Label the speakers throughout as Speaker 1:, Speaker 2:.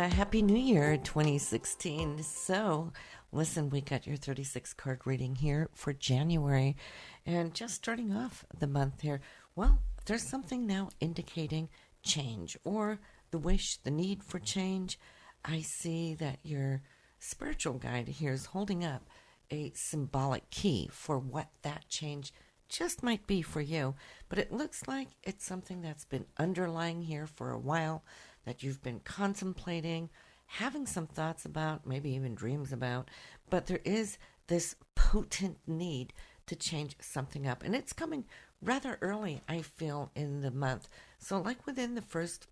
Speaker 1: Happy New Year 2016. So, listen, we got your 36 card reading here for January. And just starting off the month here, well, there's something now indicating change or the wish, the need for change. I see that your spiritual guide here is holding up a symbolic key for what that change just might be for you. But it looks like it's something that's been underlying here for a while, that you've been contemplating, having some thoughts about, maybe even dreams about, but there is this potent need to change something up. And it's coming rather early, I feel, in the month. So like within the first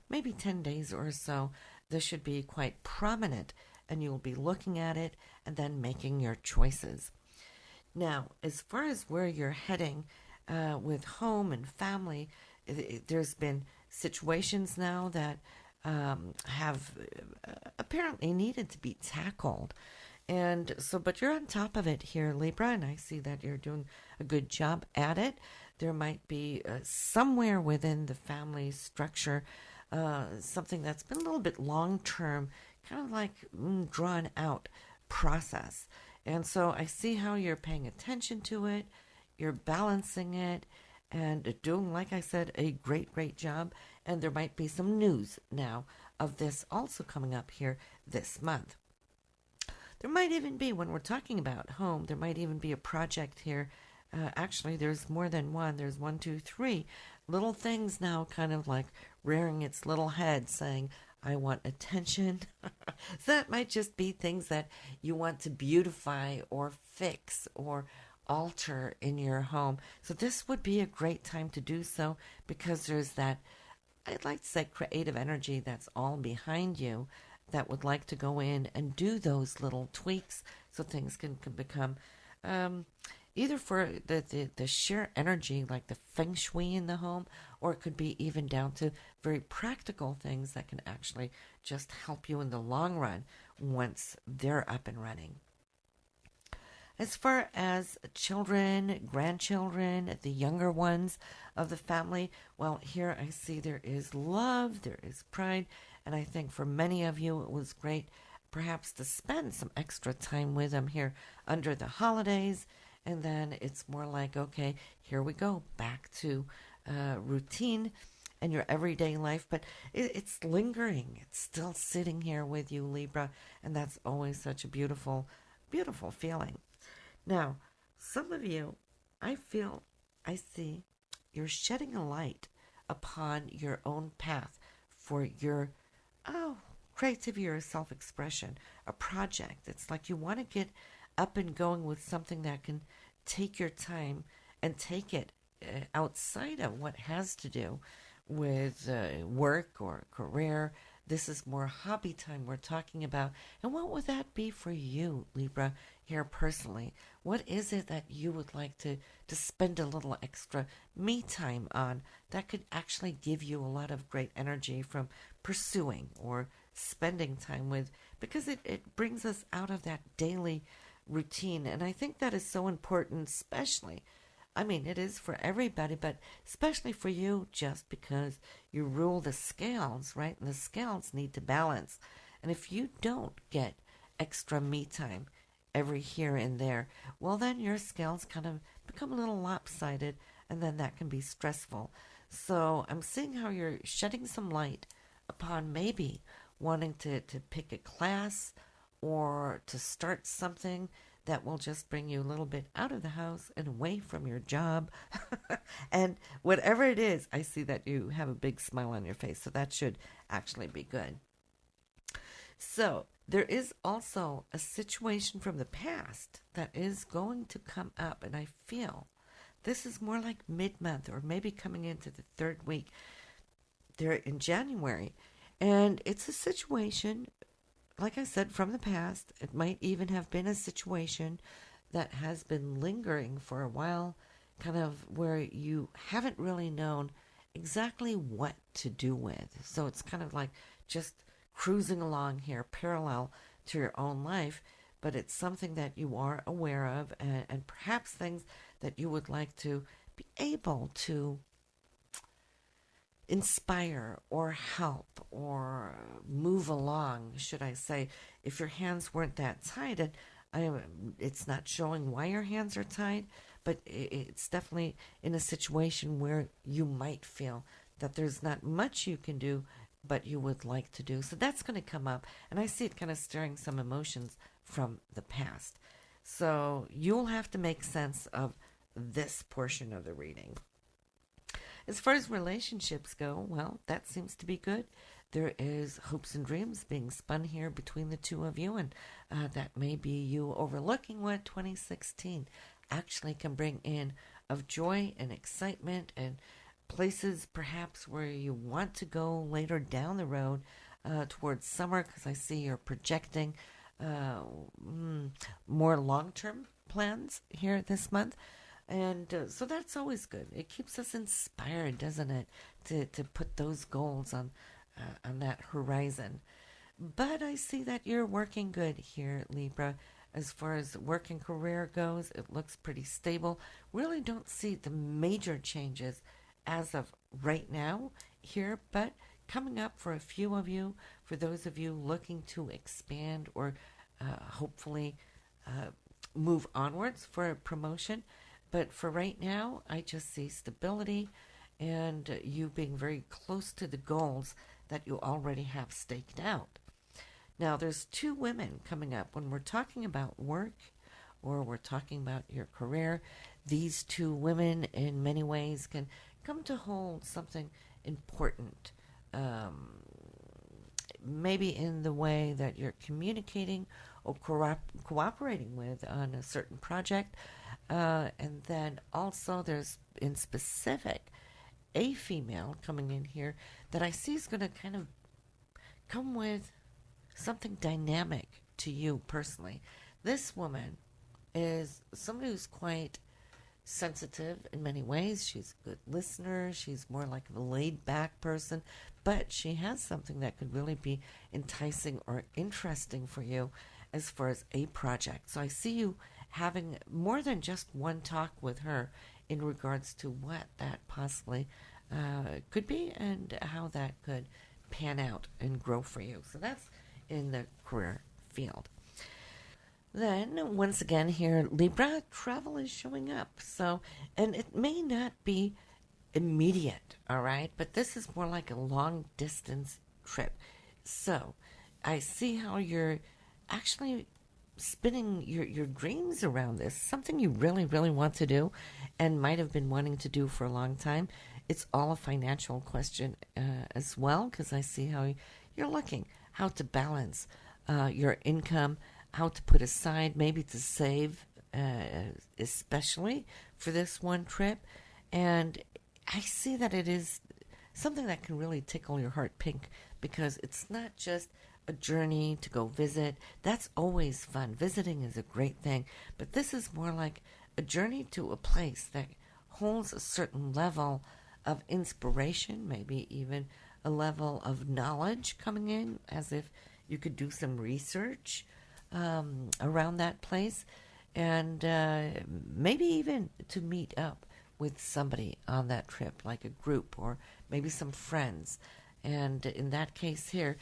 Speaker 1: maybe 10 days or so, this should be quite prominent, and you'll be looking at it and then making your choices. Now, as far as where you're heading with home and family, there's been situations now that have apparently needed to be tackled. And so, but you're on top of it here, Libra, and I see that you're doing a good job at it. There might be somewhere within the family structure something that's been a little bit long-term, kind of like drawn out process. And so I see how you're paying attention to it, you're balancing it, and doing, like I said, a great job. And there might be some news now of this also coming up here this month. There might even be, when we're talking about home, there might even be a project here. Actually, there's more than one. There's 1, 2, 3 little things now kind of like rearing its little head saying, I want attention. So that might just be things that you want to beautify or fix or alter in your home. So this would be a great time to do so, because there's that, I'd like to say, creative energy that's all behind you that would like to go in and do those little tweaks so things can become either for the sheer energy, like the feng shui in the home, or it could be even down to very practical things that can actually just help you in the long run once they're up and running. As far as children, grandchildren, the younger ones of the family, well, here I see there is love, there is pride, and I think for many of you it was great perhaps to spend some extra time with them here under the holidays, and then it's more like, okay, here we go, back to routine and your everyday life, but it's lingering, it's still sitting here with you, Libra, and that's always such a beautiful feeling. Now, some of you, I see you're shedding a light upon your own path for your creativity or self-expression, a project. It's like you want to get up and going with something that can take your time and take it outside of what has to do with work or career. This is more hobby time we're talking about. And what would that be for you, Libra, here personally? What is it that you would like to spend a little extra me time on that could actually give you a lot of great energy from pursuing or spending time with? Because it brings us out of that daily routine. And I think that is so important, especially, I mean, it is for everybody, but especially for you, just because you rule the scales, right? And the scales need to balance. And if you don't get extra me time every here and there, well, then your scales kind of become a little lopsided, and then that can be stressful. So I'm seeing how you're shedding some light upon maybe wanting to pick a class or to start something that will just bring you a little bit out of the house and away from your job. And whatever it is, I see that you have a big smile on your face, so that should actually be good. So there is also a situation from the past that is going to come up, and I feel this is more like mid-month or maybe coming into the third week there in January. And it's a situation, like I said, from the past. It might even have been a situation that has been lingering for a while, kind of where you haven't really known exactly what to do with. So it's kind of like just cruising along here parallel to your own life, but it's something that you are aware of, and perhaps things that you would like to be able to inspire or help or move along, should I say, if your hands weren't that tied. And it's not showing why your hands are tied, but it's definitely in a situation where you might feel that there's not much you can do, but you would like to do. So that's going to come up, and I see it kind of stirring some emotions from the past. So you'll have to make sense of this portion of the reading. As far as relationships go, well, that seems to be good. There is hopes and dreams being spun here between the two of you, and that may be you overlooking what 2016 actually can bring in of joy and excitement and places perhaps where you want to go later down the road towards summer, because I see you're projecting more long-term plans here this month. And so that's always good. It keeps us inspired, doesn't it, to put those goals on that horizon. But I see that you're working good here, Libra. As far as work and career goes, it looks pretty stable. Really don't see the major changes as of right now here, but coming up for a few of you, for those of you looking to expand or hopefully move onwards for a promotion. But for right now, I just see stability and you being very close to the goals that you already have staked out. Now, there's two women coming up. When we're talking about work or we're talking about your career, these two women in many ways can come to hold something important. Maybe in the way that you're communicating or cooperating with on a certain project. And then also there's, in specific, a female coming in here that I see is going to kind of come with something dynamic to you personally. This woman is somebody who's quite sensitive in many ways. She's a good listener. She's more like a laid-back person, but she has something that could really be enticing or interesting for you as far as a project. So I see you having more than just one talk with her in regards to what that possibly could be and how that could pan out and grow for you. So that's in the career field. Then, once again here, Libra, travel is showing up. So, and it may not be immediate, all right? But this is more like a long-distance trip. So, I see how you're actually spinning your dreams around this, something you really, really want to do and might have been wanting to do for a long time. It's all a financial question as well, because I see how you're looking, how to balance your income, how to put aside, maybe to save, especially for this one trip. And I see that it is something that can really tickle your heart pink, because it's not just a journey to go visit. That's always fun. Visiting is a great thing. But this is more like a journey to a place that holds a certain level of inspiration, maybe even a level of knowledge coming in, as if you could do some research around that place, and maybe even to meet up with somebody on that trip, like a group or maybe some friends. And in that case here,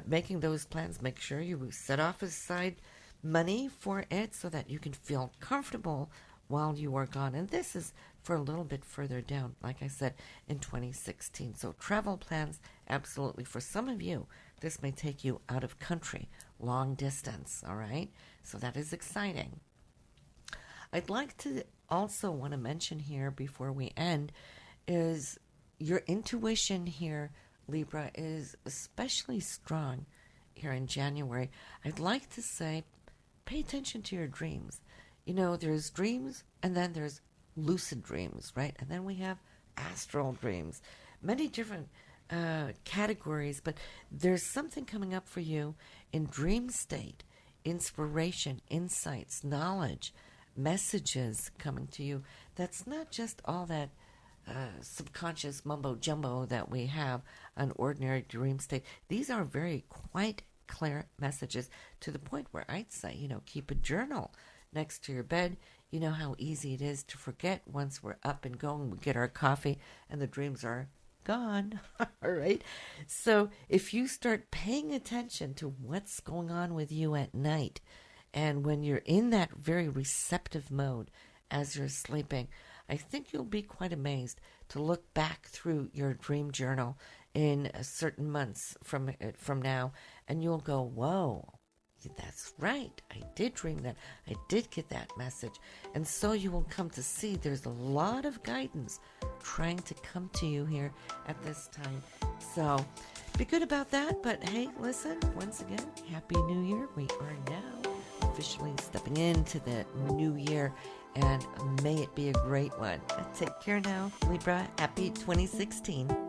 Speaker 1: making those plans, make sure you set off aside money for it so that you can feel comfortable while you are gone. And this is for a little bit further down, like I said, in 2016. So travel plans, absolutely. For some of you, this may take you out of country, long distance, all right? So that is exciting. I'd like to also want to mention here before we end is your intuition here, Libra, is especially strong here in January. I'd like to say pay attention to your dreams. You know, there's dreams and then there's lucid dreams, right? And then we have astral dreams. Many different categories, but there's something coming up for you in dream state, inspiration, insights, knowledge, messages coming to you. That's not just all that subconscious mumbo-jumbo that we have on ordinary dream state. These are very quite clear messages, to the point where I'd say, you know, keep a journal next to your bed. You know how easy it is to forget once we're up and going. We get our coffee and the dreams are gone. All right. So if you start paying attention to what's going on with you at night, and when you're in that very receptive mode as you're sleeping, I think you'll be quite amazed to look back through your dream journal in certain months from now, and you'll go, whoa, that's right, I did dream that. I did get that message. And so you will come to see there's a lot of guidance trying to come to you here at this time. So be good about that. But hey, listen, once again, Happy New Year. We are now officially stepping into the new year, and may it be a great one. Take care now, Libra. Happy 2016.